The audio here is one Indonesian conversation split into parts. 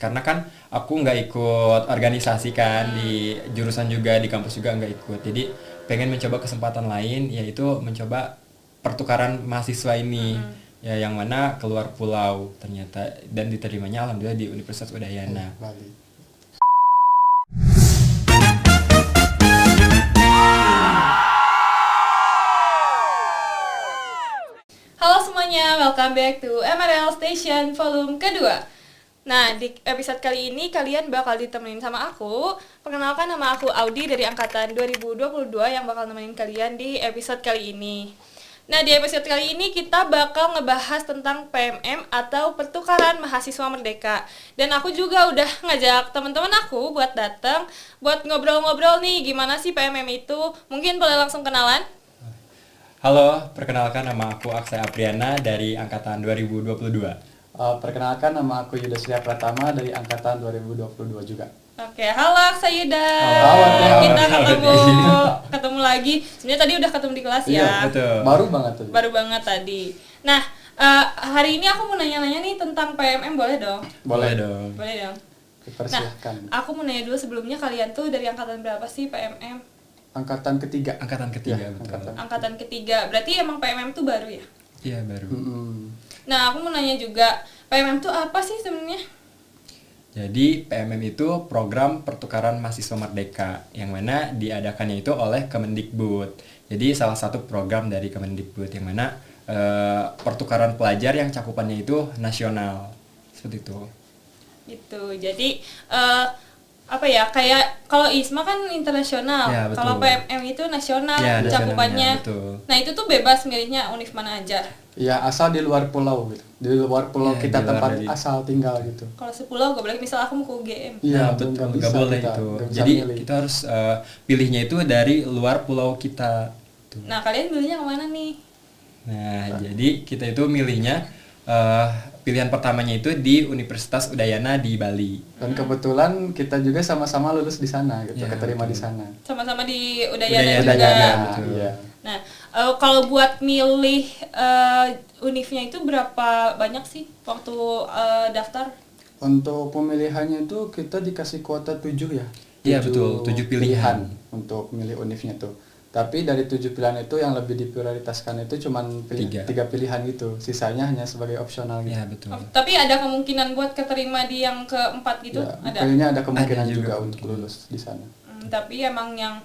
Karena kan aku nggak ikut organisasi kan, di jurusan juga di kampus juga nggak ikut. Jadi pengen mencoba kesempatan lain, yaitu mencoba pertukaran mahasiswa ini. Ya, yang mana keluar pulau ternyata, dan diterimanya alhamdulillah di Universitas Udayana. Bali. Halo semuanya, welcome back to MRL Station volume kedua. Nah, di episode kali ini kalian bakal ditemenin sama aku. Perkenalkan, nama aku Audi dari angkatan 2022 yang bakal nemenin kalian di episode kali ini. Nah, di episode kali ini kita bakal ngebahas tentang PMM atau Pertukaran Mahasiswa Merdeka. Dan aku juga udah ngajak teman-teman aku buat datang, buat ngobrol-ngobrol nih gimana sih PMM itu. Mungkin boleh langsung kenalan? Halo, perkenalkan nama aku Aksay Apriana dari angkatan 2022. Perkenalkan, nama aku Yuda Surya Pratama dari angkatan 2022 juga. Oke, halo Aksa Yuda. Halo, Kita ketemu lagi. Sebenarnya tadi udah ketemu di kelas ya. Iya, betul. Baru banget tadi. Baru banget tadi. Nah, hari ini aku mau nanya-nanya nih tentang PMM, boleh dong? Boleh dong. Boleh dong. Dipersilahkan. Nah, aku mau nanya dulu sebelumnya, kalian tuh dari angkatan berapa sih PMM? Angkatan ketiga. Angkatan ketiga, Ya, betul. Angkatan ketiga. Berarti emang PMM tuh baru ya? Iya, baru. Nah, aku mau nanya juga, PMM tuh apa sih sebenarnya? Jadi PMM itu program pertukaran mahasiswa merdeka, yang mana diadakannya itu oleh Kemendikbud. Jadi salah satu program dari Kemendikbud, yang mana pertukaran pelajar yang cakupannya itu nasional, seperti itu. Gitu. Jadi apa ya, kayak kalau ISMA kan internasional, Ya, betul. kalau PMM itu nasional Ya, cakupannya. nasionalnya, betul. Nah, itu tuh bebas milihnya univ mana aja. Ya, asal di luar pulau gitu. Di luar pulau Ya, kita di luar tempat dari- asal tinggal gitu. Kalau sepulau gak boleh, misal aku mau ke UGM. Iya, betul, nggak nggak bisa boleh kita, itu. nggak bisa Jadi milih. kita harus pilihnya itu dari luar pulau kita. Tuh. Nah, kalian milihnya kemana nih? Nah, jadi kita itu milihnya pilihan pertamanya itu di Universitas Udayana di Bali. Dan kebetulan kita juga sama-sama lulus di sana gitu, Ya, keterima di betul. sana. Sama-sama di Udayana Udayana, juga. betul. Iya. Nah, kalau buat milih univnya itu berapa banyak sih waktu daftar? Untuk pemilihannya itu kita dikasih kuota 7 ya. Iya, betul, 7 pilihan. untuk milih univnya tuh. Tapi dari 7 pilihan itu yang lebih diprioritaskan itu cuman tiga pilihan gitu. Sisanya hanya sebagai opsional gitu. Ya, betul. Tapi ada kemungkinan buat keterima di yang keempat gitu? Ya, Ada? kayaknya ada kemungkinan Ada juga juga untuk lulus di sana. Tapi emang yang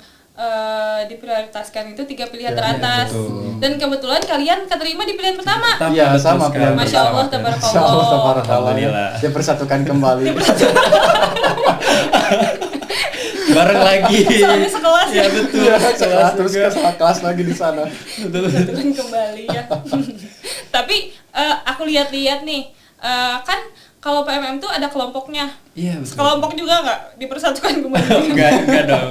diprioritaskan itu 3 pilihan Ya, teratas. ya, betul. Dan kebetulan kalian keterima di pilihan pertama. Iya, betul sama sekali. pilihan Masya Allah, pertama. tabarakallah. Masya Allah, tabarakallah. Alhamdulillah. Dipersatukan kembali. Bareng lagi. Soalnya sekelas ya. Ya, betul. Iya, Sekelas terus juga. ke kelas lagi di sana. Kebetulan kembali ya. Tapi aku lihat-lihat nih, kan kalau PMM tuh ada kelompoknya. Iya, betul. Kelompok juga nggak dipersatukan kembali? enggak dong.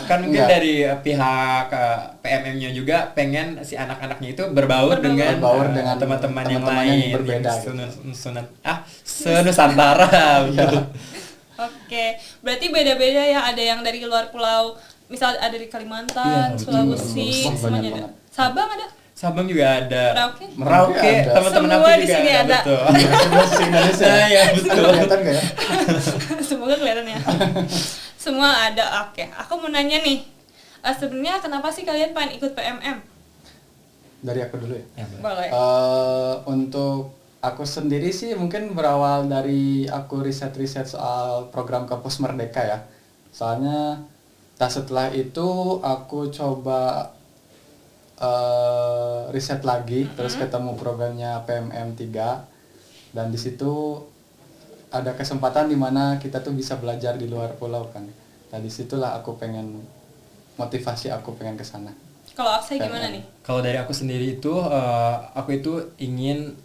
Kan mungkin Enggak. dari pihak PMM-nya juga pengen si anak-anaknya itu berbaur dengan teman-teman yang lain, berbeda yang gitu. senusantara. Betul. Oke, berarti beda-beda ya, ada yang dari luar pulau, misal ada di Kalimantan, Iya, betul. Sulawesi, Wah, banyak semuanya ada. banget. Sabang ada? Sabang juga ada. Merauke? Merauke, Ada. teman-teman Semua aku di juga sini ada. betul. Sebelah sisi Indonesia. Ya, betul. Kelihatan nggak ya? Semoga kelihatan ya. Semua ada. Oke, aku mau nanya nih, sebenarnya kenapa sih kalian pengen ikut PMM? Dari aku dulu ya. Ya, Mbak. Boleh. Untuk aku sendiri sih mungkin berawal dari aku riset-riset soal program Kampus Merdeka ya. Soalnya setelah itu aku coba riset lagi, terus ketemu programnya PMM 3, dan di situ ada kesempatan di mana kita tuh bisa belajar di luar pulau kan. Nah disitulah aku pengen, motivasi aku pengen ke sana. Kalau Aksay gimana nih? Kalau dari aku sendiri itu, aku itu ingin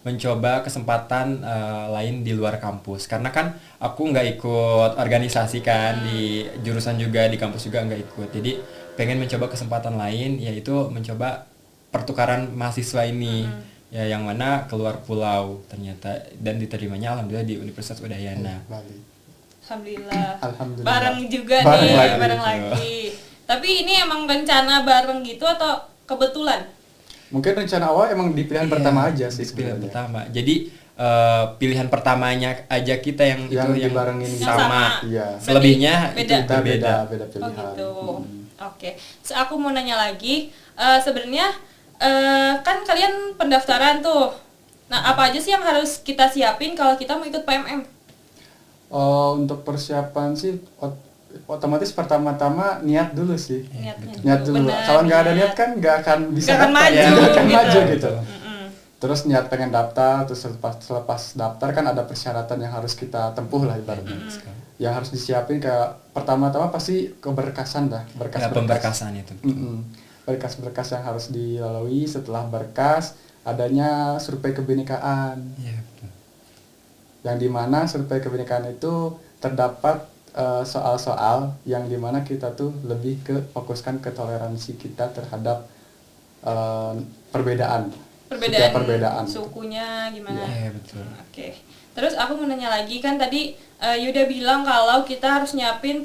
mencoba kesempatan lain di luar kampus, karena kan aku nggak ikut organisasi kan, di jurusan juga di kampus juga nggak ikut. Jadi pengen mencoba kesempatan lain, yaitu mencoba pertukaran mahasiswa ini. Ya, yang mana keluar pulau ternyata, dan diterimanya alhamdulillah di Universitas Udayana. Bali. Alhamdulillah. Alhamdulillah. Bareng juga Bareng nih, lagi. bareng lagi. Tapi ini emang rencana bareng gitu atau kebetulan? Mungkin rencana awal emang di pilihan Iya, pertama aja sih pilihan sebenarnya. pertama. Jadi pilihan pertamanya aja kita yang itu yang dibarengin sama. Iya. Selebihnya Beda. itu Kita berbeda. beda Oh pilihan. gitu. Oke. So, aku mau nanya lagi, sebenarnya kan kalian pendaftaran tuh. Nah, apa aja sih yang harus kita siapin kalau kita mau ikut PMM? Untuk persiapan sih otomatis pertama-tama niat dulu sih. Niat dulu. Benar, Kalau nggak ada niat kan nggak akan bisa Nggak akan daftar, maju, nggak akan gitu. maju gitu. Mm-mm. Terus niat pengen daftar, terus selepas daftar kan ada persyaratan yang harus kita tempuh lah ibaratnya. Yang harus disiapin kayak pertama-tama pasti keberkasan dah, Ya, berkas-berkas. pemberkasan itu. Berkas-berkas yang harus dilalui. Setelah berkas adanya survei kebinekaan. Iya, betul. Yang dimana survei kebinekaan itu terdapat soal-soal yang dimana kita tuh lebih ke fokuskan ke toleransi kita terhadap perbedaan. Setiap perbedaan. Sukunya gimana? Iya, betul. Oke. Terus aku mau nanya lagi, kan tadi Yuda bilang kalau kita harus nyiapin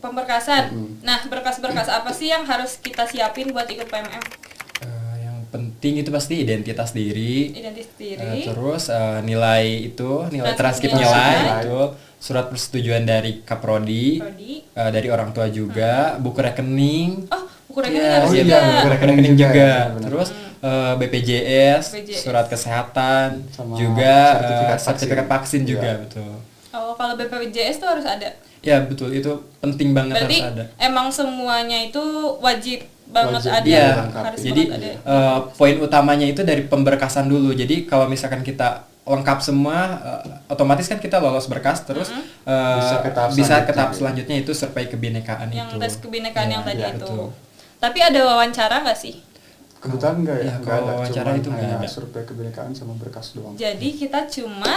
pemberkasan. Nah, berkas-berkas apa sih yang harus kita siapin buat ikut PMM? Yang penting itu pasti identitas diri. Identitas diri. Terus nilai transkrip Transkrip nilai nilai. itu, surat persetujuan dari Kaprodi, Prodi. dari orang tua juga, buku rekening. Oh, buku rekening Iya, harus oh iya, juga. buku rekening juga, juga. ya, benar. Terus BPJS, BPJS. surat kesehatan, Sama juga sertifikat sertifikat vaksin vaksin. juga, Iya. betul. Oh, kalau BPJS tuh harus ada. Ya betul, itu penting banget Berarti harus ada. emang semuanya itu wajib banget Wajib, ada. Iya, Harus jadi banget ada. poin utamanya itu dari pemberkasan dulu. Jadi kalau misalkan kita lengkap semua, otomatis kan kita lolos berkas, terus bisa ke tahap selanjutnya itu survei kebinekaan Yang itu. tes kebinekaan yang tadi iya, itu. betul. Tapi ada wawancara nggak sih? Kebetulan enggak ya, Iya, enggak kalau ada. wawancara Cuman itu nggak hanya ada. survei kebinekaan sama berkas doang. Jadi kita cuma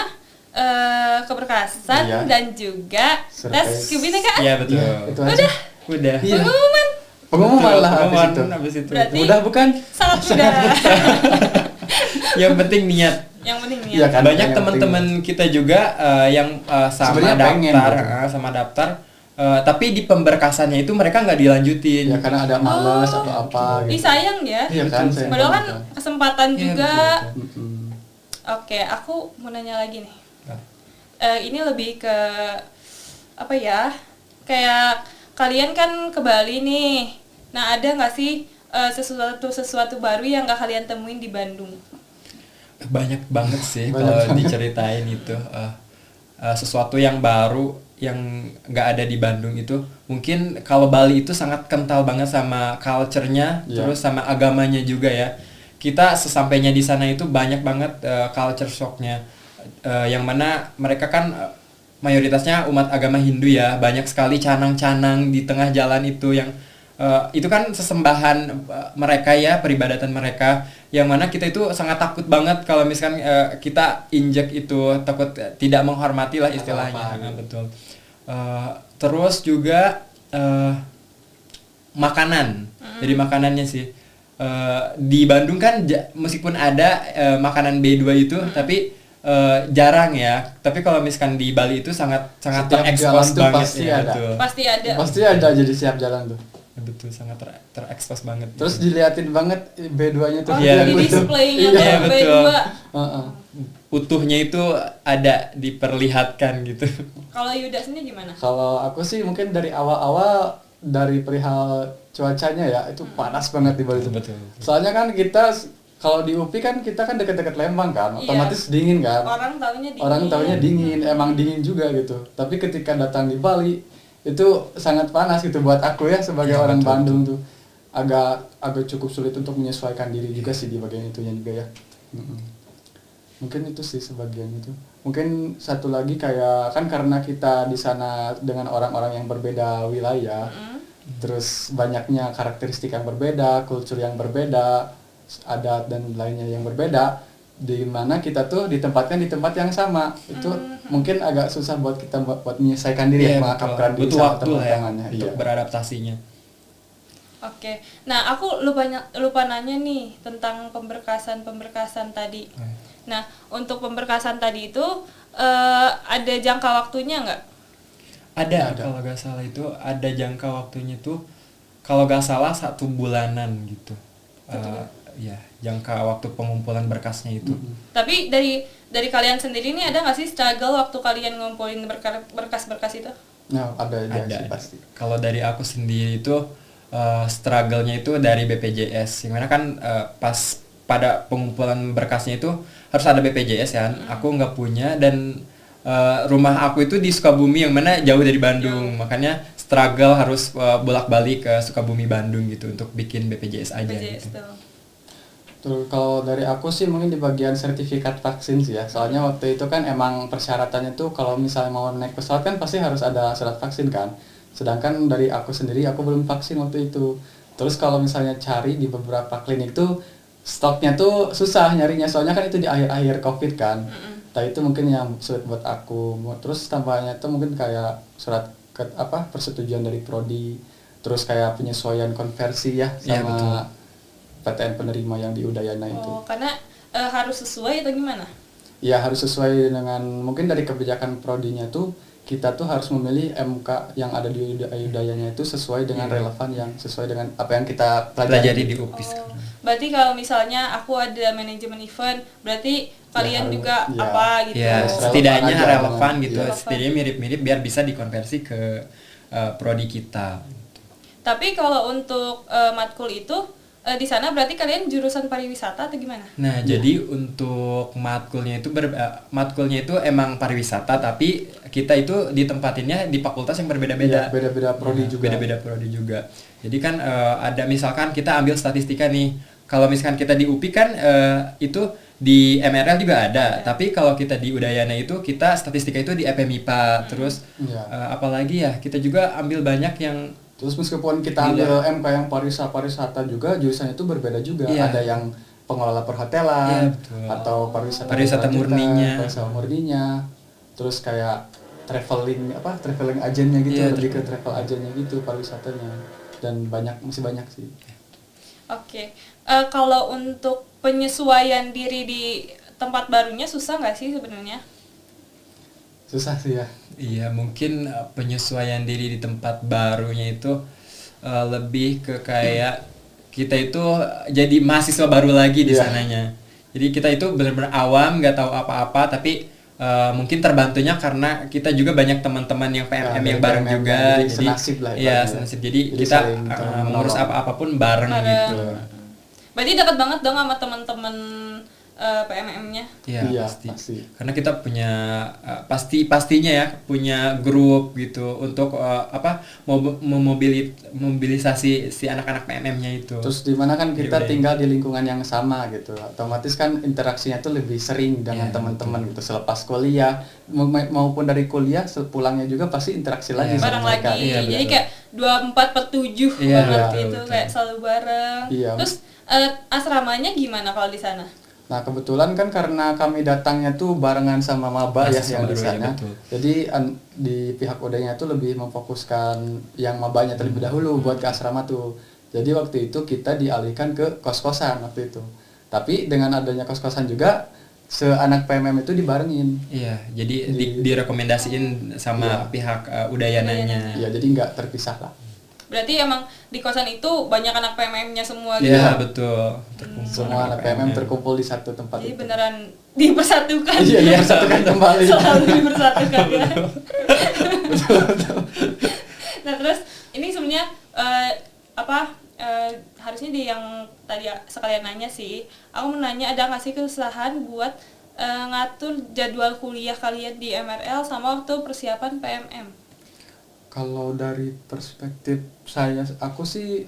keberkasan Iya. dan juga Survei. tes kebinekaan. Iya betul. Iya, itu aja. Udah. Iya. Pengumuman Pengumuman Betul, lah habis pengumuman itu. habis itu. Berarti- Mudah bukan? sangat mudah. Yang penting niat. Yang penting nih. Iya kan? Banyak yang teman-teman kita juga yang sama Sebenarnya pengen daftar, gitu. sama daftar, tapi di pemberkasannya itu mereka nggak dilanjutin. Ya karena ada males atau apa Ih gitu. sayang ya. Iya kan, sayang Padahal kan banget. kesempatan Iya, juga. betul, Oke, aku mau nanya lagi nih. Nah, Ini lebih ke apa ya? Kayak kalian kan ke Bali nih. Nah, ada nggak sih sesuatu baru yang nggak kalian temuin di Bandung? banyak banget sih Banyak kalau banget. diceritain itu sesuatu yang baru yang nggak ada di Bandung itu. Mungkin kalau Bali itu sangat kental banget sama culture-nya, Iya. terus sama agamanya juga ya. Kita sesampainya di sana itu banyak banget culture shock-nya, yang mana mereka kan mayoritasnya umat agama Hindu ya, banyak sekali canang-canang di tengah jalan itu yang itu kan sesembahan mereka ya, peribadatan mereka, yang mana kita itu sangat takut banget kalau misalkan kita injek itu, takut tidak menghormati lah istilahnya. Apa-apa, gitu. Betul. Terus juga makanan. Jadi makanannya sih di Bandung kan meskipun ada makanan B2 itu, tapi jarang ya. Tapi kalau misalkan di Bali itu sangat Setiap terekspos jalan tuh banget pasti ya. ada. Betul. Pasti ada. Pasti ada jadi siap jalan tuh. Betul, sangat terekspos banget. Terus diliatin banget B2-nya tuh. Oh, Iya, di betul. displaynya Iya, tuh betul. B2. Heeh. Utuhnya itu ada diperlihatkan gitu. Kalau Yuda sendiri gimana? Kalau aku sih mungkin dari awal-awal dari perihal cuacanya ya itu panas banget di Bali itu. Betul. Soalnya kan kita kalau di UPI kan kita kan dekat-dekat Lembang kan, Iya. otomatis dingin kan. Orang taunya dingin. Orang taunya dingin, emang dingin juga gitu. Tapi ketika datang di Bali itu sangat panas gitu buat aku ya sebagai Iya, orang betul, Bandung tuh. Agak cukup sulit untuk menyesuaikan diri juga sih di bagian itunya juga ya. Mungkin itu sih sebagian itu. Mungkin satu lagi kayak kan karena kita di sana dengan orang-orang yang berbeda wilayah, terus banyaknya karakteristik yang berbeda, kultur yang berbeda, adat dan lainnya yang berbeda, di mana kita tuh ditempatkan di tempat yang sama. Itu mungkin agak susah buat kita buat menyelesaikan diri Iya, ya, mengakapkan diri butuh sama waktu lah ya teman-temannya. untuk Iya. beradaptasinya. Oke. Nah, aku lupa nanya nih tentang pemberkasan tadi. Nah, untuk pemberkasan tadi itu ada jangka waktunya nggak? Ada. Kalau nggak salah itu ada jangka waktunya tuh, kalau nggak salah 1 bulanan gitu. ya jangka waktu pengumpulan berkasnya itu. Tapi dari kalian sendiri nih ada nggak sih struggle waktu kalian ngumpulin berkas-berkas itu? Nah, ada aja Ada. sih pasti. Kalau dari aku sendiri itu struggle-nya itu dari BPJS. Yang mana kan pas pada pengumpulan berkasnya itu harus ada BPJS kan. Aku nggak punya dan rumah aku itu di Sukabumi yang mana jauh dari Bandung. Makanya struggle harus bolak-balik ke Sukabumi Bandung gitu untuk bikin BPJS aja BPJS gitu. tuh. Tuh, kalau dari aku sih mungkin di bagian sertifikat vaksin sih ya. Soalnya waktu itu kan emang persyaratannya tuh kalau misalnya mau naik pesawat kan pasti harus ada surat vaksin kan. Sedangkan dari aku sendiri aku belum vaksin waktu itu. Terus kalau misalnya cari di beberapa klinik tuh stoknya tuh susah nyarinya. Soalnya kan itu di akhir-akhir Covid kan. Nah itu mungkin yang sulit buat aku. Terus tambahnya tuh mungkin kayak surat persetujuan dari prodi. Terus kayak penyesuaian konversi ya Iya, sama betul. PTN penerima yang di Udayana itu. Oh, karena harus sesuai atau gimana? Ya harus sesuai dengan mungkin dari kebijakan prodinya tuh kita tuh harus memilih MK yang ada di Udayana itu sesuai dengan relevan yang sesuai dengan apa yang kita Pelajari di UPI Oh, sekarang. berarti kalau misalnya aku ada manajemen event, berarti kalian harus- juga ya. apa gitu? Ya, Relevan setidaknya aja relevan dengan- gitu. Relevan. Setidaknya mirip-mirip biar bisa dikonversi ke prodi kita. Tapi kalau untuk matkul itu di sana berarti kalian jurusan pariwisata atau gimana? Nah, jadi untuk matkulnya itu emang pariwisata, tapi kita itu ditempatinnya di fakultas yang berbeda-beda. Iya, beda-beda prodi juga. Beda-beda prodi juga. Jadi kan ada misalkan kita ambil statistika nih. Kalau misalkan kita di UPI kan itu di MRL juga ada, tapi kalau kita di Udayana itu kita statistika itu di FMIPA. Terus Iya. apalagi ya, kita juga ambil banyak yang Terus meskipun kita ambil MK yang pariwisata juga jurusan itu berbeda juga. Iya. Ada yang pengelola perhotelan Iya, betul. atau pariwisata Pariwisata murninya. pariwisata murninya. Terus kayak traveling agennya gitu, Iya, lebih ke travel agennya gitu pariwisatanya. Dan masih banyak sih. Oke. Kalau untuk penyesuaian diri di tempat barunya susah nggak sih sebenarnya? Susah sih ya. iya, mungkin penyesuaian diri di tempat barunya itu lebih ke kayak kita itu jadi mahasiswa baru lagi di Iya. sananya. Jadi kita itu benar-benar awam, nggak tahu apa-apa, tapi mungkin terbantunya karena kita juga banyak teman-teman yang PMM yang bareng PMM, juga. jadi senasib lah Iya, ibaratnya. senasib. Jadi Jadi kita saling tolong mengurus menolong. apa-apapun bareng Bareng. gitu. Berarti dekat banget dong sama teman-teman PMM-nya. Iya, Iya, pasti. pasti. Karena kita punya pastinya ya punya grup gitu untuk memobilisasi si anak-anak PMM-nya itu. Terus di mana kan kita Yaudah. tinggal di lingkungan yang sama gitu, otomatis kan interaksinya tuh lebih sering dengan Iya, teman-teman gitu selepas kuliah maupun dari kuliah sepulangnya juga pasti interaksi lagi Iya. Bareng sama mereka. lagi. Iya, Jadi betul. kayak 24/7 Iya, banget betul, gitu, betul. kayak selalu bareng. Iya. Terus asramanya gimana kalau di sana? Nah kebetulan kan karena kami datangnya tuh barengan sama maba ya Mahasiswa yang di baru, ya, sana, betul. jadi di pihak Udayana tuh lebih memfokuskan yang mabanya terlebih dahulu buat ke asrama tuh. Jadi waktu itu kita dialihkan ke kos-kosan waktu itu. Tapi dengan adanya kos-kosan juga seanak PMM itu dibarengin. Iya, jadi direkomendasiin sama pihak Udayananya. Ya jadi nggak terpisah lah. Berarti emang di kosan itu banyak anak PMM-nya semua gitu. Iya, betul. Terkumpul Semua anak PMM terkumpul di satu tempat Jadi itu. beneran dipersatukan. Iya, dipersatukan kembali. Selalu dipersatukan ya. Nah terus ini sebenarnya harusnya di yang tadi sekalian nanya sih, aku mau nanya ada nggak sih kesusahan buat ngatur jadwal kuliah kalian di MRL sama waktu persiapan PMM? Kalau dari perspektif aku sih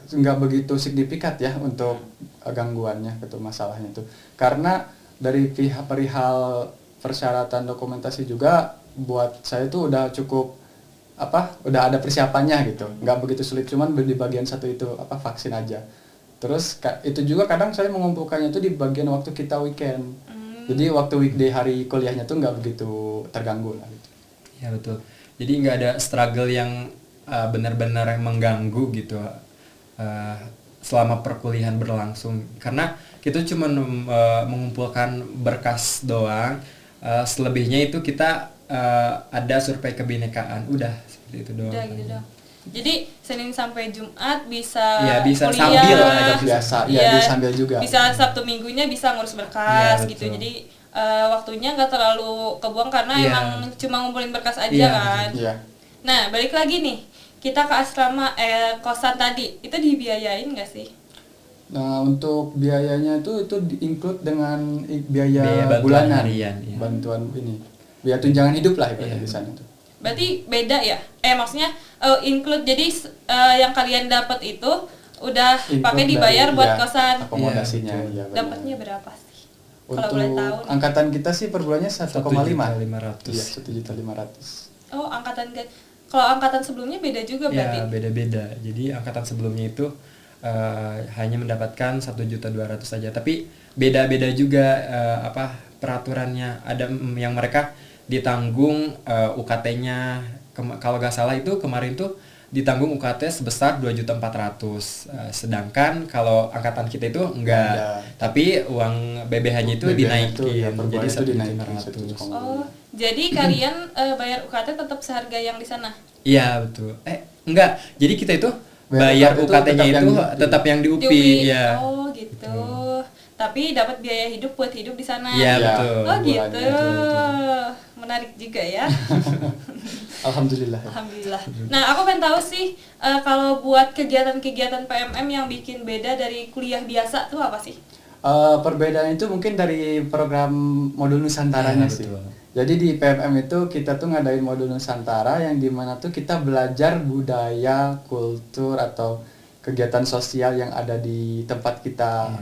nggak begitu signifikan ya untuk gangguannya gitu masalahnya itu. Karena dari pihak perihal persyaratan dokumentasi juga buat saya tuh udah cukup udah ada persiapannya gitu. Nggak begitu sulit, cuman di bagian satu itu vaksin aja. Terus itu juga kadang saya mengumpulkannya itu di bagian waktu kita weekend. Jadi waktu weekday hari kuliahnya tuh nggak begitu terganggu lah gitu. Ya betul. Jadi nggak ada struggle yang benar-benar mengganggu gitu selama perkuliahan berlangsung. Karena kita cuma mengumpulkan berkas doang. Selebihnya itu kita ada survei kebinekaan. Udah seperti itu doang. Udah gitu dong. Jadi Senin sampai Jumat bisa Iya, bisa kuliah, sambil biasa Iya, ya sambil juga. bisa Sabtu Minggunya bisa ngurus berkas Iya, gitu. betul. Jadi waktunya nggak terlalu kebuang karena Iya. emang cuma ngumpulin berkas aja Iya, kan. Iya. Nah, balik lagi nih. Kita ke asrama kosan tadi. Itu dibiayain nggak sih? Nah, untuk biayanya itu include dengan biaya Biaya bantuan bulanan. harian, iya. Bantuan ini. Biaya tunjangan hidup lah ibaratnya Iya. di sana tuh. Berarti beda ya? Maksudnya include jadi yang kalian dapat itu udah Include pakai dari, dibayar buat ya, kosan. akomodasinya Iya, betul. ya benar. Dapatnya berapa sih? Kalau Untuk boleh tahu nih. angkatan kita sih per bulannya 1,5. 1.500.000. Iya, 1.500.000. Oh, kalau angkatan sebelumnya beda juga berarti. Ya, beda-beda. Jadi angkatan sebelumnya itu hanya mendapatkan 1.200.000 saja. Tapi beda-beda juga peraturannya. Ada yang mereka ditanggung UKT-nya. Kalau nggak salah itu kemarin tuh ditanggung UKT sebesar 2.400.000. Sedangkan kalau angkatan kita itu enggak. Ada. Tapi uang BBH-nya itu BBH dinaikin itu, ya, per bulan jadi itu dinaikin 1.500.000. Oh, jadi kalian bayar UKT tetap seharga yang di sana? Iya, betul. Enggak. Jadi kita itu Bayar bayar UKT itu UKT-nya tetap itu yang di tetap yang di Di UPI, UI. ya. Oh, gitu. Tapi dapat biaya hidup buat hidup di sana. Iya, Iya. betul. Oh, gitu. Betul. Menarik juga ya. Alhamdulillah. Alhamdulillah. Nah, aku pengen tahu sih kalau buat kegiatan-kegiatan PMM yang bikin beda dari kuliah biasa tuh apa sih? Perbedaan itu mungkin dari program modul Nusantaranya Iya, sih. betul. Jadi di PMM itu kita tuh ngadain modul Nusantara yang dimana tuh kita belajar budaya, kultur atau kegiatan sosial yang ada di tempat kita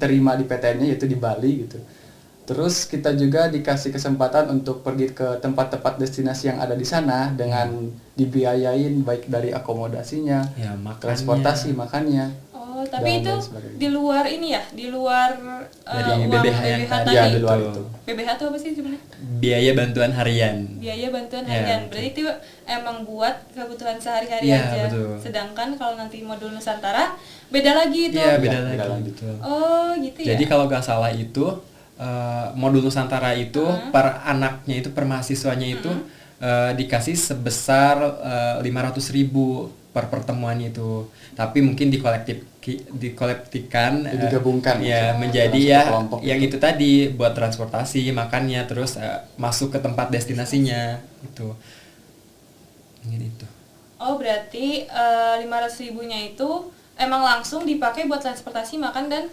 terima di PTN-nya yaitu di Bali gitu. Terus kita juga dikasih kesempatan untuk pergi ke tempat-tempat destinasi yang ada di sana dengan dibiayain baik dari akomodasinya, Ya, makannya. transportasi, makannya. Oh, tapi Dan itu lain sebagainya. di luar ini ya, di luar Dari uang BBH yang BBH tadi. tadi. Ya, di luar itu. BBH itu apa sih sebenarnya? Biaya bantuan harian. Biaya bantuan Ya, harian. betul. Berarti itu emang buat kebutuhan sehari-hari Ya, aja. betul. Sedangkan kalau nanti modul Nusantara beda lagi itu. Iya, beda Iya, beda lagi. lagi. Betul. Oh, gitu ya. Jadi kalau nggak salah itu modul Nusantara itu per anaknya itu per mahasiswanya itu dikasih sebesar 500.000 per pertemuan itu. Tapi mungkin dikolektifkan Digabungkan ya dalam menjadi satu ya kelompok yang gitu. itu tadi buat transportasi, makannya, terus masuk ke tempat destinasinya gitu. Ini itu. Oh, berarti 500.000-nya itu emang langsung dipakai buat transportasi, makan dan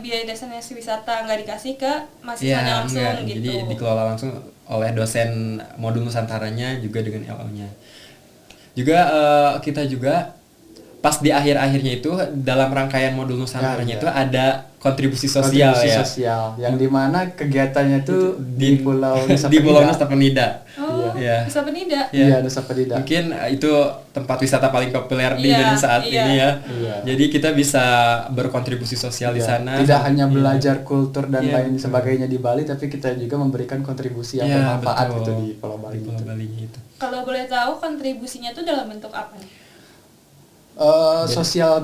biaya destinasi wisata, nggak dikasih ke mahasiswanya langsung enggak. gitu. Jadi dikelola langsung oleh dosen modul Nusantaranya juga dengan LO-nya. Juga kita juga pas di akhir-akhirnya itu dalam rangkaian modul Nusantaranya Ya, itu ada kontribusi sosial Kontribusi ya. sosial yang dimana kegiatannya tuh di Pulau Nusa di Pulau Penida. Nusa Penida. Oh, Iya. Nusa Penida. Iya, Nusa Penida. Mungkin itu tempat wisata paling populer di Iya, Indonesia saat iya. ini ya. Iya. Jadi kita bisa berkontribusi sosial di Iya, sana. tidak hanya Iya. belajar kultur dan Iya, lain betul. sebagainya di Bali, tapi kita juga memberikan kontribusi yang Iya, bermanfaat betul. gitu di Pulau Bali. Di Pulau gitu. Balinya itu. Kalau boleh tahu kontribusinya itu dalam bentuk apa nih? Sosial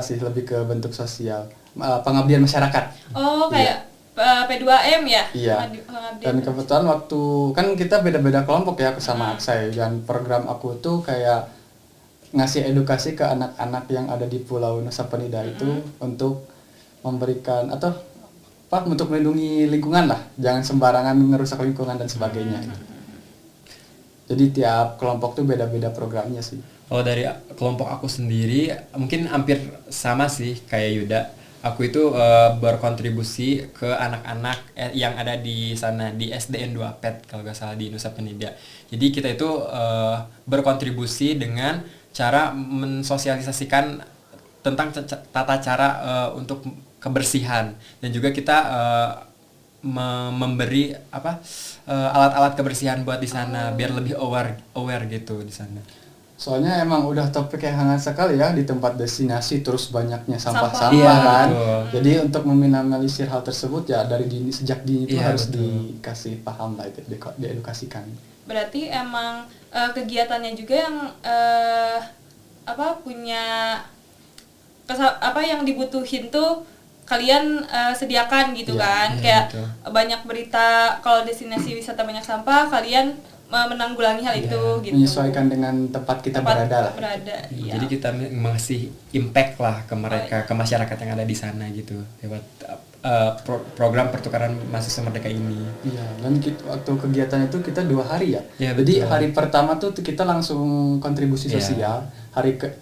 sih, lebih ke bentuk sosial. Pengabdian masyarakat. Oh, kayak P2M ya? Iya. Pengabdian. Dan kebetulan waktu kan kita beda-beda kelompok ya aku sama Hmm. Aksai, dan program aku tuh kayak ngasih edukasi ke anak-anak yang ada di Pulau Nusa Penida itu untuk memberikan atau untuk melindungi lingkungan lah, jangan sembarangan ngerusak lingkungan dan sebagainya. Jadi tiap kelompok tuh beda-beda programnya sih. Kalau dari kelompok aku sendiri mungkin hampir sama sih kayak Yuda. Aku itu berkontribusi ke anak-anak yang ada di sana di SDN 2 PET kalau nggak salah di Nusa Penida. Jadi kita itu berkontribusi dengan cara mensosialisasikan tentang tata cara untuk kebersihan, dan juga kita memberi alat-alat kebersihan buat di sana biar lebih aware gitu di sana. Soalnya emang udah topik yang hangat sekali ya di tempat destinasi, terus banyaknya Sampah. sampah-sampah Iya, kan. betul. Jadi untuk meminimalisir hal tersebut ya dari sejak dini itu Iya, harus betul. dikasih paham lah, itu diedukasikan. Berarti emang kegiatannya juga yang punya yang dibutuhin tuh kalian sediakan gitu Iya, kan. iya, Kayak betul. banyak berita kalau destinasi wisata banyak sampah, kalian menanggulangi hal itu gitu. Menyesuaikan dengan tempat kita berada lah. Iya. Jadi kita ngasih impact lah ke mereka, ke masyarakat yang ada di sana gitu lewat program pertukaran mahasiswa merdeka ini. Iya, dan waktu kegiatan itu kita 2 hari ya. Ya, Jadi betul. hari pertama tuh kita langsung kontribusi Iya. sosial.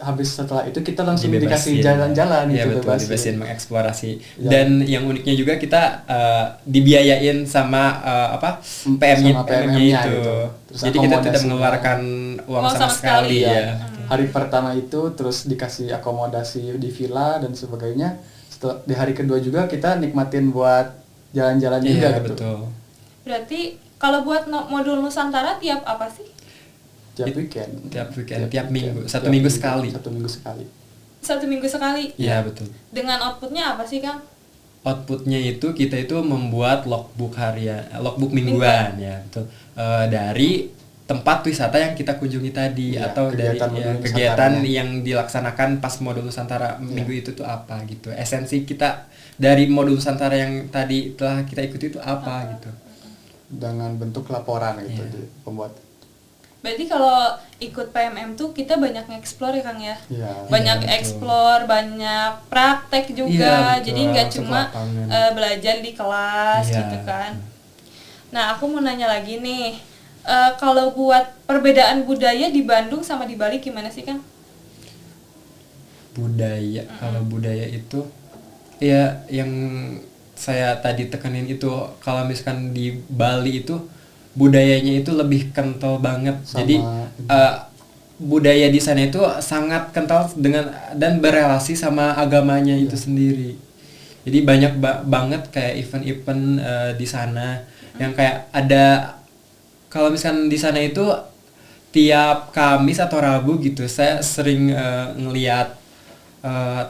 Habis setelah itu kita langsung Dibebasin. dikasih jalan-jalan Iya gitu, betul, dibebasin mengeksplorasi. Ya. Dan yang uniknya juga kita dibiayain sama PM-nya Sama PM-nya itu. gitu. Terus Jadi kita tidak akomodasinya. mengeluarkan uang Uang sama sama sekali, sekali Iya. ya. Hari pertama itu terus dikasih akomodasi di villa dan sebagainya. Setelah di hari kedua juga kita nikmatin buat jalan-jalan juga Iya gitu. betul. Berarti kalau buat modul Nusantara tiap apa sih? Tiap weekend. Tiap minggu, satu minggu sekali. Satu minggu sekali. 1 minggu sekali. Iya betul. Dengan outputnya apa sih, Kang? Outputnya itu kita itu membuat logbook mingguan ya betul. Dari tempat wisata yang kita kunjungi tadi Iya, atau dari kegiatan modul kegiatan Nusantaranya. yang dilaksanakan pas modul Nusantara minggu itu tuh apa gitu. Esensi kita dari modul Nusantara yang tadi telah kita ikuti itu apa gitu. Dengan bentuk laporan gitu Iya. di pembuat. Berarti kalau ikut PMM tuh kita banyak nge-explore ya, Kang ya? Iya. Banyak Iya, betul. explore, banyak praktek juga. Iya, betul. Jadi nggak Langsung cuma ke lapangan. belajar di kelas Iya. gitu kan. Nah, aku mau nanya lagi nih. Kalau buat perbedaan budaya di Bandung sama di Bali gimana sih, Kang? Kalau budaya itu ya yang saya tadi tekenin itu kalau misalkan di Bali itu budayanya itu lebih kental banget. Sama- Jadi budaya di sana itu sangat kental dengan dan berelasi sama agamanya itu sendiri. Jadi banyak banget kayak event-event di sana yang kayak ada, kalau misalkan di sana itu tiap Kamis atau Rabu gitu saya sering ngeliat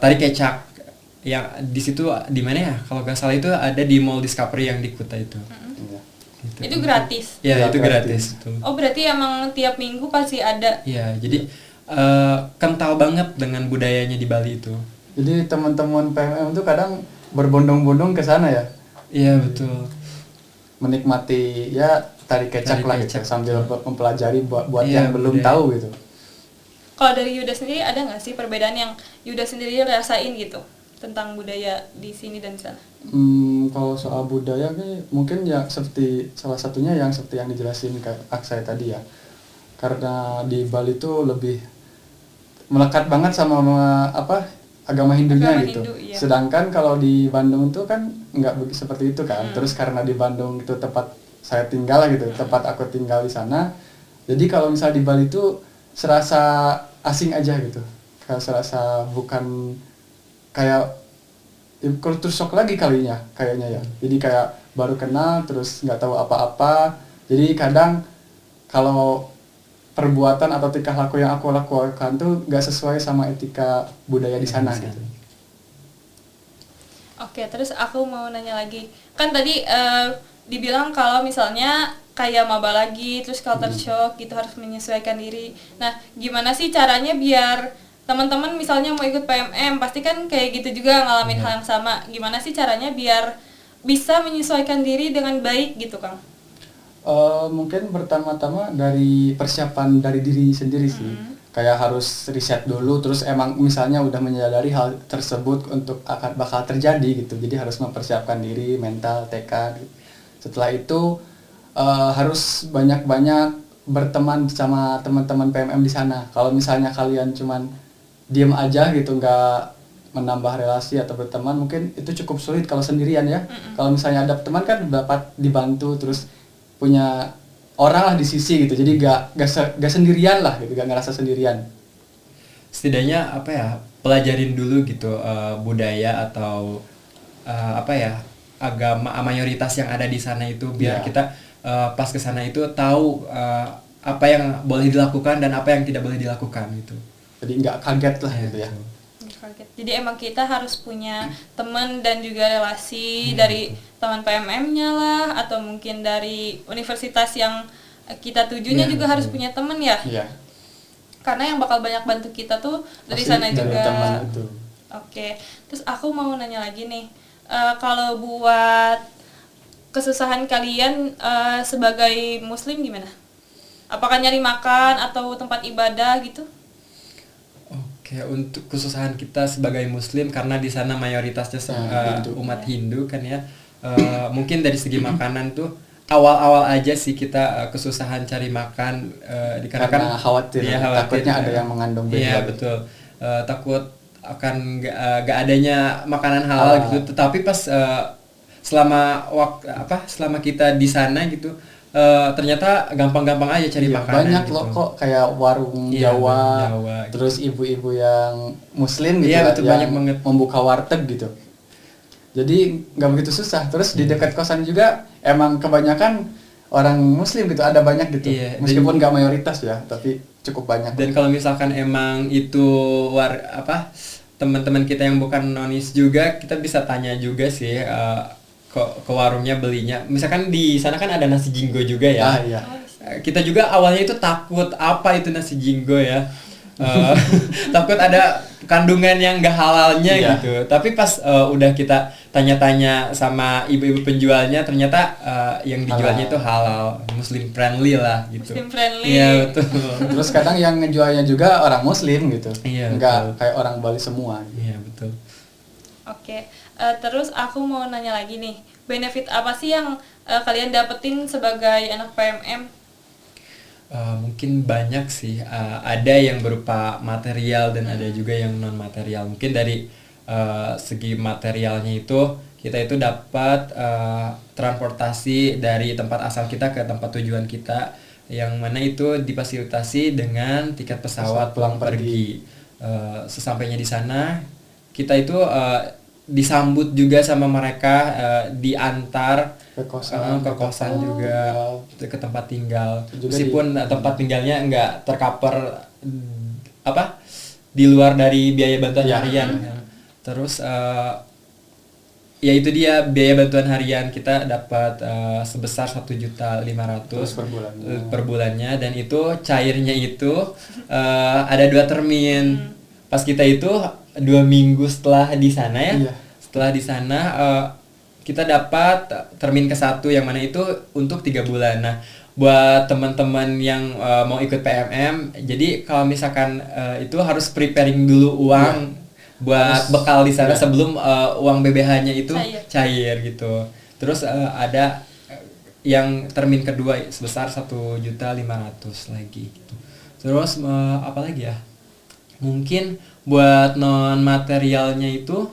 tari kecak yang di situ di mana ya, kalau nggak salah itu ada di Mall Discovery yang di Kuta itu. Iya. Gitu. Itu gratis. Ya, Iya, itu gratis. gratis tuh. Oh, berarti emang tiap minggu pasti ada. Iya, jadi kental banget dengan budayanya di Bali itu. Jadi teman-teman PMM tuh kadang berbondong-bondong ke sana ya, Iya betul. menikmati ya tari kecak Tari lah kecak, gitu, sambil mempelajari buat Iya, yang belum budaya. tahu gitu. Kalau dari Yuda sendiri ada nggak sih perbedaan yang Yuda sendiri rasain gitu tentang budaya di sini dan di sana? Kalau soal budaya nih mungkin ya seperti salah satunya yang seperti yang dijelasin Kak saya tadi ya. Karena di Bali tuh lebih melekat banget sama agama Hindunya Agama gitu. Hindu, iya. Sedangkan kalau di Bandung tuh kan nggak seperti itu kan. Terus karena di Bandung itu tempat saya tinggal lah gitu, tempat aku tinggal di sana. Jadi kalau misalnya di Bali tuh serasa asing aja gitu. Kayak serasa bukan kayak culture shock lagi kayaknya ya. Jadi kayak baru kenal terus nggak tahu apa-apa. Jadi kadang kalau perbuatan atau tingkah laku yang aku lakukan tuh nggak sesuai sama etika budaya di sana gitu. Oke, terus aku mau nanya lagi. Kan tadi dibilang kalau misalnya kayak maba lagi, terus culture shock gitu harus menyesuaikan diri. Nah, gimana sih caranya biar teman-teman misalnya mau ikut PMM, pasti kan kayak gitu juga ngalamin hal yang sama. Gimana sih caranya biar bisa menyesuaikan diri dengan baik gitu, Kang? Mungkin pertama-tama dari persiapan dari diri sendiri sih. Kayak harus riset dulu, terus emang misalnya udah menyadari hal tersebut untuk bakal terjadi gitu. Jadi harus mempersiapkan diri, mental, tekad. Setelah itu harus banyak-banyak berteman sama teman-teman PMM di sana. Kalau misalnya kalian cuman diem aja gitu, nggak menambah relasi atau berteman, mungkin itu cukup sulit kalau sendirian ya. Kalau misalnya ada teman kan dapat dibantu, terus punya orang lah di sisi gitu, jadi gak sendirian lah gitu, gak ngerasa sendirian. Setidaknya pelajarin dulu gitu budaya atau agama mayoritas yang ada di sana itu biar Iya. kita pas ke sana itu tahu apa yang boleh dilakukan dan apa yang tidak boleh dilakukan gitu. Jadi nggak kaget lah gitu ya. Kaget. Jadi emang kita harus punya teman dan juga relasi dari teman PMM-nya lah, atau mungkin dari universitas yang kita tujunya juga harus punya teman ya. Iya. Karena yang bakal banyak bantu kita tuh dari Pasti sana dari juga. teman itu. Oke. Terus aku mau nanya lagi nih, kalau buat kesusahan kalian sebagai muslim gimana? Apakah nyari makan atau tempat ibadah gitu? Oke, untuk kesusahan kita sebagai Muslim karena di sana mayoritasnya umat Hindu kan ya, mungkin dari segi makanan tuh awal-awal aja sih kita kesusahan cari makan, karena khawatir, takutnya ada yang mengandung beda. Iya betul, takut akan gak adanya makanan halal gitu. Tetapi pas selama kita di sana gitu, ternyata gampang-gampang aja cari makanan. Banyak gitu. loh kok kayak warung Jawa, terus ibu-ibu yang Muslim gitu betul, yang banyak banget. membuka warteg gitu. Jadi nggak begitu susah. Terus di dekat kosan juga emang kebanyakan orang Muslim gitu, ada banyak gitu. Meskipun nggak mayoritas ya, tapi cukup banyak. Dan kalau misalkan emang itu teman-teman kita yang bukan nonis juga, kita bisa tanya juga sih ke warungnya belinya. Misalkan di sana kan ada nasi jinggo juga ya. Iya. Kita juga awalnya itu takut apa itu nasi jinggo ya. Takut ada kandungan yang gak halalnya gitu. Tapi pas udah kita tanya-tanya sama ibu-ibu penjualnya, ternyata yang dijualnya itu halal, Muslim friendly lah gitu. Muslim friendly. Iya betul. Terus kadang yang ngejualnya juga orang Muslim gitu. Iya, enggak betul. kayak orang Bali semua. Iya betul. Oke, terus aku mau nanya lagi nih, benefit apa sih yang kalian dapetin sebagai anak PMM? Mungkin banyak sih, ada yang berupa material dan ada juga yang non material. Mungkin dari segi materialnya itu kita itu dapat transportasi dari tempat asal kita ke tempat tujuan kita, yang mana itu difasilitasi dengan tiket pesawat pulang pergi. Sesampainya di sana kita itu disambut juga sama mereka, diantar ke kosan juga, ke tempat tinggal. Meskipun tempat tinggalnya nggak tercover di luar dari biaya bantuan harian. Terus ya itu dia, biaya bantuan harian kita dapat sebesar 1.500.000 per bulannya, dan itu cairnya itu ada 2 termin. Pas kita itu 2 minggu setelah di sana ya. Setelah di sana kita dapat termin ke-1 yang mana itu untuk 3 bulan. Nah, buat teman-teman yang mau ikut PMM, jadi kalau misalkan itu harus preparing dulu uang buat bekal di sana sebelum uang BBH-nya itu cair gitu. Terus ada yang termin kedua sebesar 1.500.000 lagi gitu. Terus apa lagi ya? Mungkin buat non materialnya itu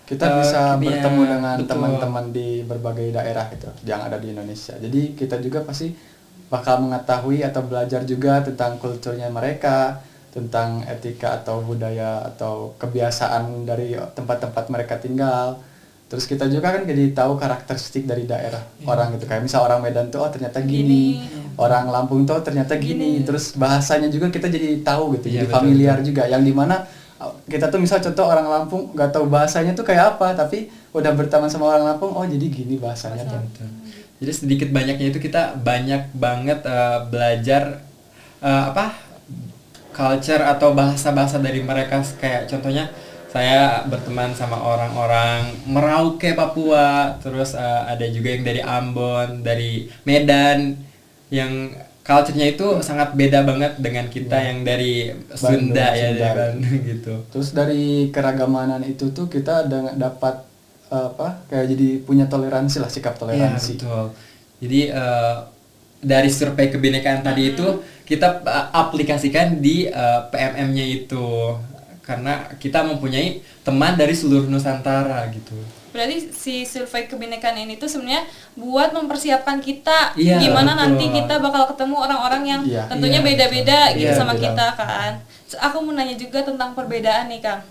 kita bisa bertemu dengan teman-teman di berbagai daerah gitu yang ada di Indonesia. Jadi kita juga pasti bakal mengetahui atau belajar juga tentang kulturnya mereka, tentang etika atau budaya atau kebiasaan dari tempat-tempat mereka tinggal. Terus kita juga kan jadi tahu karakteristik dari daerah orang gitu. Kayak misal orang Medan tuh ternyata gini, orang Lampung tuh ternyata gini. Terus bahasanya juga kita jadi tahu gitu, jadi familiar juga. Yang dimana kita tuh misal contoh orang Lampung nggak tahu bahasanya tuh kayak apa, tapi udah berteman sama orang Lampung, oh jadi gini bahasanya tuh. Jadi sedikit banyaknya itu kita banyak banget belajar culture atau bahasa-bahasa dari mereka. Kayak contohnya saya berteman sama orang-orang Merauke Papua, terus ada juga yang dari Ambon, dari Medan, yang culture-nya itu sangat beda banget dengan kita yang dari Sunda ya Bandung gitu. Terus dari keragamanan itu tuh kita dapat kayak jadi punya toleransi lah, sikap toleransi. Iya, betul. Jadi dari survei kebinekaan tadi itu kita aplikasikan di PMM-nya itu, karena kita mempunyai teman dari seluruh Nusantara gitu. Berarti si survei kebinekaan ini tuh sebenarnya buat mempersiapkan kita betul. gimana nanti kita bakal ketemu orang-orang yang tentunya beda-beda gitu sama kita kan. So, aku mau nanya juga tentang perbedaan nih Kang.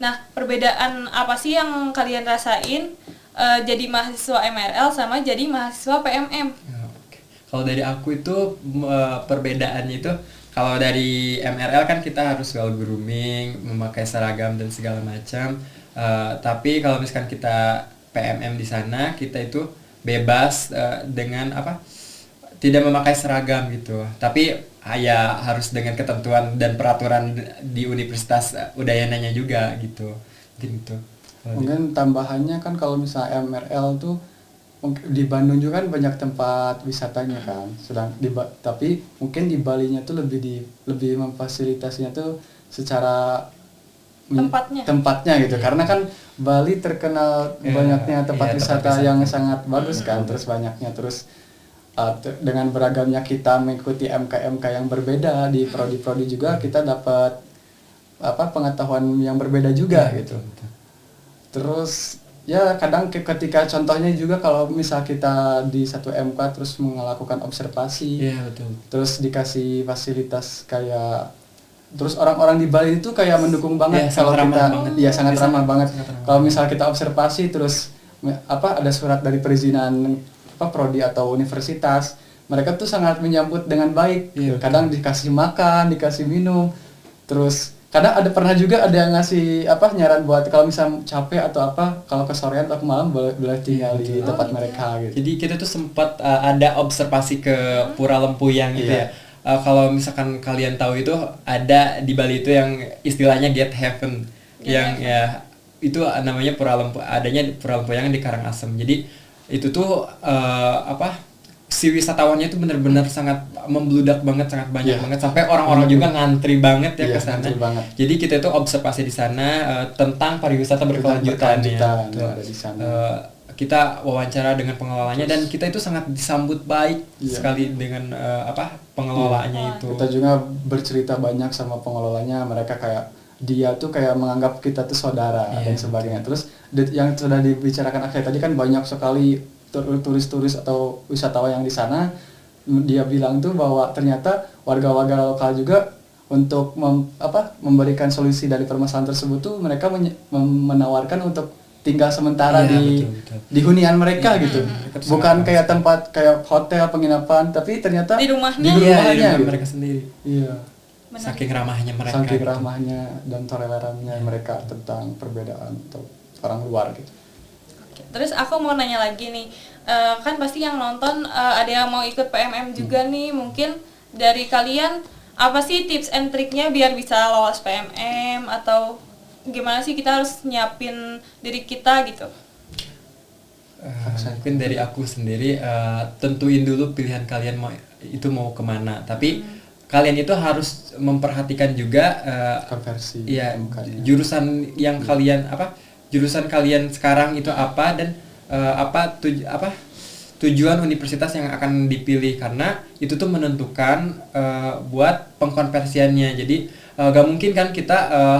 Nah, perbedaan apa sih yang kalian rasain jadi mahasiswa MRL sama jadi mahasiswa PMM? Kalau dari aku itu perbedaannya itu, kalau dari MRL kan kita harus well grooming, memakai seragam dan segala macam. Tapi kalau misalkan kita PMM di sana, kita itu bebas dengan tidak memakai seragam gitu. Tapi ya harus dengan ketentuan dan peraturan di Universitas Udayananya juga gitu. Mungkin itu. Mungkin tambahannya kan kalau misalnya MRL tuh di Bandung juga kan banyak tempat wisatanya kan. Tapi mungkin di Balinya tuh lebih memfasilitasinya tuh secara tempatnya gitu. Karena kan Bali terkenal banyaknya tempat wisata yang sangat bagus kan. Terus banyaknya dengan beragamnya kita mengikuti MK yang berbeda di prodi-prodi juga kita dapat pengetahuan yang berbeda juga gitu. Terus ya kadang ketika contohnya juga kalau misal kita di satu MK terus melakukan observasi, terus dikasih fasilitas kayak, terus orang-orang di Bali itu kayak mendukung banget kalau kita sangat ramah banget. Kalau misal kita observasi terus ada surat dari perizinan prodi atau universitas, mereka tuh sangat menyambut dengan baik. Kadang dikasih makan, dikasih minum, terus kadang pernah juga ada yang ngasih nyaran buat kalau misal capek atau kalau kesorean atau malam boleh tinggal di tempat mereka gitu. Jadi kita tuh sempat ada observasi ke Pura Lempuyang gitu ya. Kalau misalkan kalian tahu itu ada di Bali itu yang istilahnya Gate Heaven, yang ya itu namanya adanya Pura Lempuyang di Karangasem. Jadi itu tuh si wisatawannya itu benar-benar sangat membludak banget, sangat banyak banget, sampai orang-orang juga ngantri banget ya ke sana. Jadi kita itu observasi di sana tentang pariwisata berkelanjutan ya. Ada di sana. Kita wawancara dengan pengelolanya dan kita itu sangat disambut baik sekali dengan pengelolaannya itu. Kita juga bercerita banyak sama pengelolanya, mereka dia tuh kayak menganggap kita tuh saudara dan sebagainya. Terus yang sudah dibicarakan akhir tadi kan banyak sekali turis-turis atau wisatawan yang di sana. Dia bilang tuh bahwa ternyata warga-warga lokal juga untuk memberikan solusi dari permasalahan tersebut tuh mereka menawarkan untuk tinggal sementara di hunian mereka gitu. Bukan kayak tempat kayak hotel penginapan, tapi ternyata di rumahnya gitu. Mereka sendiri. Iya. Saking ramahnya mereka. Saking ramahnya dan tolerannya mereka tentang perbedaan atau orang luar gitu. Terus aku mau nanya lagi nih, kan pasti yang nonton ada yang mau ikut PMM juga nih, mungkin dari kalian apa sih tips and triknya biar bisa lolos PMM, atau gimana sih kita harus nyiapin diri kita gitu? Mungkin dari aku sendiri, tentuin dulu pilihan kalian mau kemana, tapi kalian itu harus memperhatikan juga konversi jurusan yang jurusan kalian sekarang itu apa, dan tujuan universitas yang akan dipilih, karena itu tuh menentukan buat pengkonversiannya. Jadi gak mungkin kan kita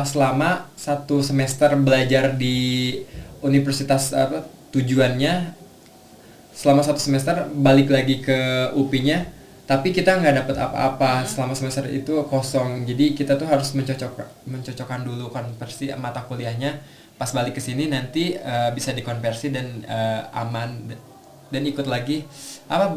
selama 1 semester belajar di universitas tujuannya selama 1 semester balik lagi ke UPI-nya, tapi kita nggak dapat apa-apa selama semester itu kosong. Jadi kita tuh harus mencocokkan dulu konversi mata kuliahnya, pas balik ke sini nanti bisa dikonversi dan aman, dan ikut lagi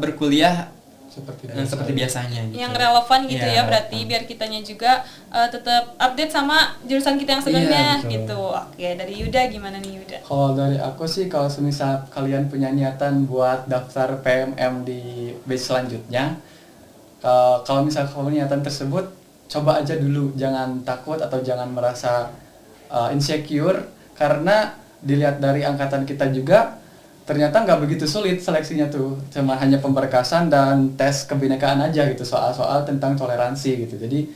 berkuliah seperti biasanya gitu. Yang relevan gitu ya berarti biar kitanya juga tetap update sama jurusan kita yang sebenarnya gitu. Oke, dari Yuda gimana nih Yuda? Kalau dari aku sih, kalau semisal kalian punya niatan buat daftar PMM di batch selanjutnya, kalau misal kamu niatan tersebut, coba aja dulu, jangan takut atau jangan merasa insecure, karena dilihat dari angkatan kita juga ternyata nggak begitu sulit seleksinya tuh, cuma hanya pemberkasan dan tes kebinekaan aja gitu, soal-soal tentang toleransi gitu. Jadi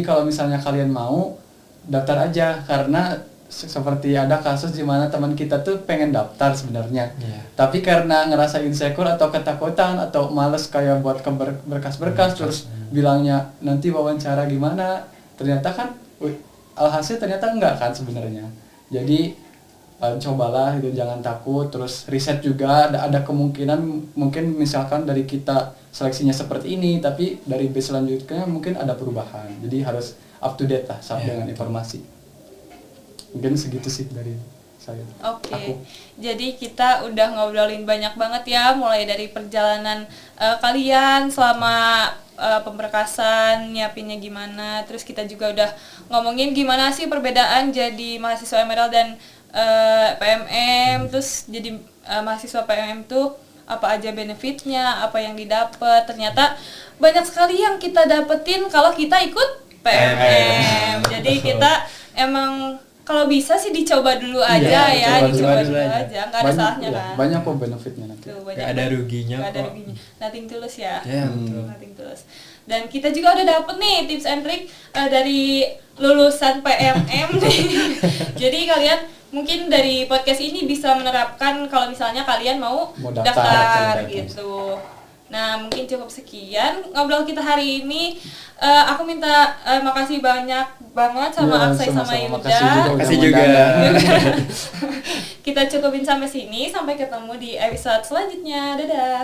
kalau misalnya kalian mau, daftar aja, karena seperti ada kasus di mana teman kita tuh pengen daftar sebenarnya, tapi karena ngerasa insecure atau ketakutan atau males kayak buat berkas-berkas, terus bilangnya nanti wawancara gimana, ternyata kan alhasil ternyata enggak kan sebenarnya. Jadi cobalah itu, jangan takut, terus riset juga, ada kemungkinan mungkin misalkan dari kita seleksinya seperti ini, tapi dari batch selanjutnya mungkin ada perubahan, jadi harus up to date lah dengan informasi. Mungkin segitu sih dari saya. Oke. Jadi kita udah ngobrolin banyak banget ya, mulai dari perjalanan kalian selama pemberkasan, nyiapinnya gimana, terus kita juga udah ngomongin gimana sih perbedaan jadi mahasiswa Emerald dan PMM, terus jadi mahasiswa PMM tuh apa aja benefitnya, apa yang didapat. Ternyata banyak sekali yang kita dapetin kalau kita ikut PMM. Jadi kita emang kalau bisa sih dicoba dulu aja Iya, ya, dicoba dicoba dulu dulu aja. aja, nggak ada salahnya iya, kan. banyak kok benefitnya nanti. Tuh, Nggak ada ruginya nggak ada kok. ruginya. Nothing tulus ya. Ya, betul. Nothing tulus. Dan kita juga udah dapet nih tips and trick dari lulusan PMM nih. Jadi kalian mungkin dari podcast ini bisa menerapkan kalau misalnya kalian mau daftar gitu. Nah, mungkin cukup sekian ngobrol kita hari ini. Aku minta makasih banyak banget sama Ya, Aksai sama sama-sama. Yuda. Makasih udah juga. mengundang. Kita cukupin sampai sini. Sampai ketemu di episode selanjutnya. Dadah.